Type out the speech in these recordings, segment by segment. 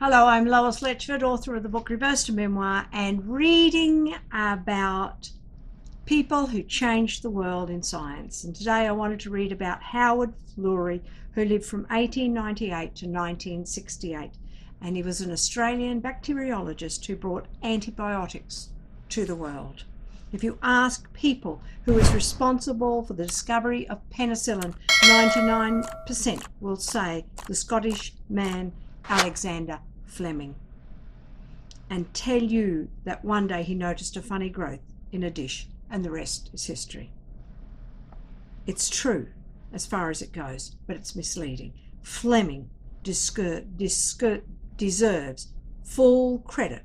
Hello, I'm Lois Letchford, author of the book Reverse to Memoir, and reading about people who changed the world in science. And today I wanted to read about Howard Florey, who lived from 1898 to 1968. And he was an Australian bacteriologist who brought antibiotics to the world. If you ask people who was responsible for the discovery of penicillin, 99% will say the Scottish man Alexander Fleming, and tell you that one day he noticed a funny growth in a dish, and the rest is history. It's true as far as it goes, but it's misleading. Fleming deserves full credit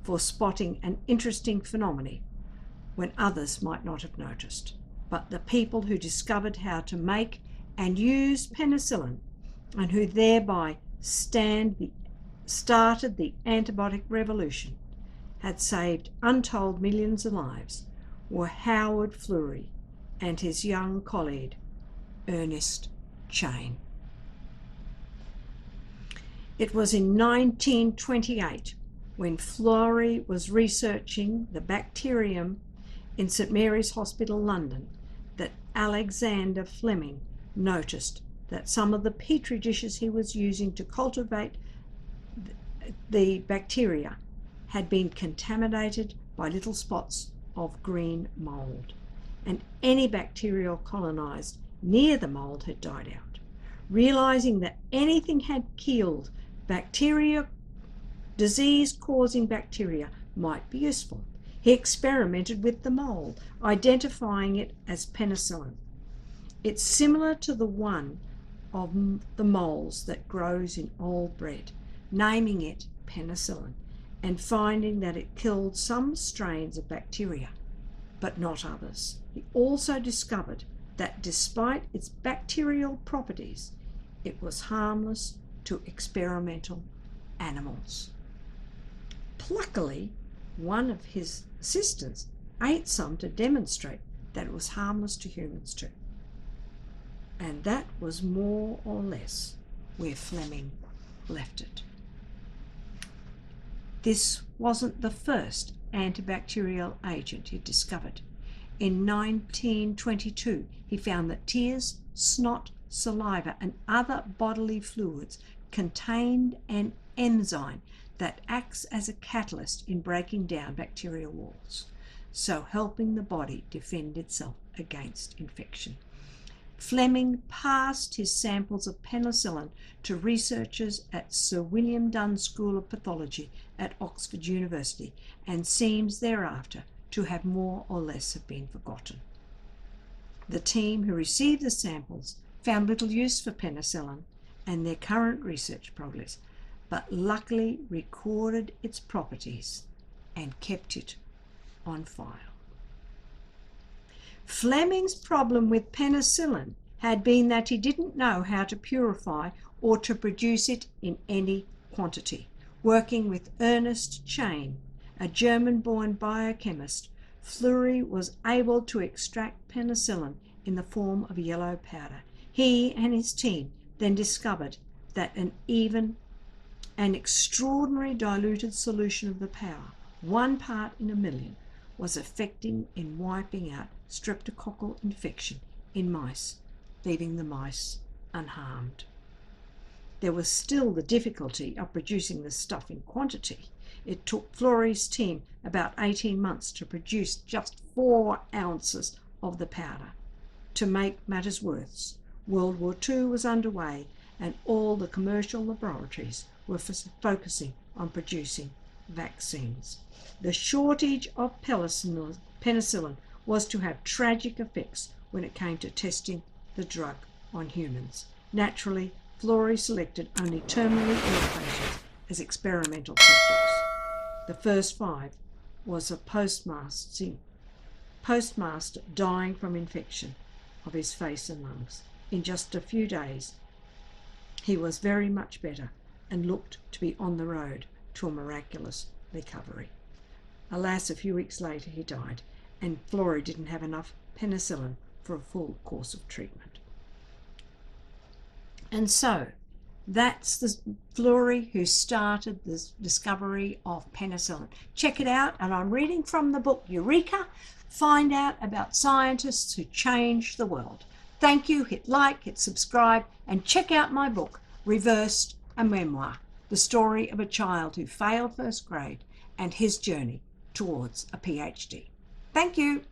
for spotting an interesting phenomenon when others might not have noticed. But the people who discovered how to make and use penicillin, and who thereby started the antibiotic revolution, had saved untold millions of lives, were Howard Florey and his young colleague Ernest Chain. It was in 1928, when Florey was researching the bacterium in St Mary's Hospital, London, that Alexander Fleming noticed that some of the petri dishes he was using to cultivate the bacteria had been contaminated by little spots of green mold, and any bacterial colonized near the mold had died out. Realizing that anything had killed disease-causing bacteria might be useful, he experimented with the mold, identifying it as penicillin. It's similar to the one of the molds that grows in old bread, naming it penicillin, and finding that it killed some strains of bacteria, but not others. He also discovered that despite its bacterial properties, it was harmless to experimental animals. Pluckily, one of his assistants ate some to demonstrate that it was harmless to humans too. And that was more or less where Fleming left it. This wasn't the first antibacterial agent he discovered. In 1922, he found that tears, snot, saliva, and other bodily fluids contained an enzyme that acts as a catalyst in breaking down bacterial walls, so helping the body defend itself against infection. Fleming passed his samples of penicillin to researchers at Sir William Dunn School of Pathology at Oxford University, and seems thereafter to have more or less have been forgotten. The team who received the samples found little use for penicillin and their current research progress, but luckily recorded its properties and kept it on file. Fleming's problem with penicillin had been that he didn't know how to purify or to produce it in any quantity. Working with Ernest Chain, a German-born biochemist, Florey was able to extract penicillin in the form of yellow powder. He and his team then discovered that an extraordinary diluted solution of the powder, 1 part in a million, was effective in wiping out streptococcal infection in mice, leaving the mice unharmed. There was still the difficulty of producing the stuff in quantity. It took Florey's team about 18 months to produce just 4 ounces of the powder. To make matters worse, World War II was underway, and all the commercial laboratories were focusing on producing vaccines. The shortage of penicillin was to have tragic effects when it came to testing the drug on humans. Naturally, Florey selected only terminally ill patients as experimental subjects. The first 5 was a postmaster dying from infection of his face and lungs. In just a few days, he was very much better and looked to be on the road to a miraculous recovery. Alas, a few weeks later he died, and Florey didn't have enough penicillin for a full course of treatment. And so, That's the Florey who started the discovery of penicillin. Check it out, and I'm reading from the book Eureka. Find out about scientists who changed the world. Thank you. Hit like, hit subscribe, and check out my book, Reversed, a Memoir, the story of a child who failed first grade and his journey towards a PhD. Thank you.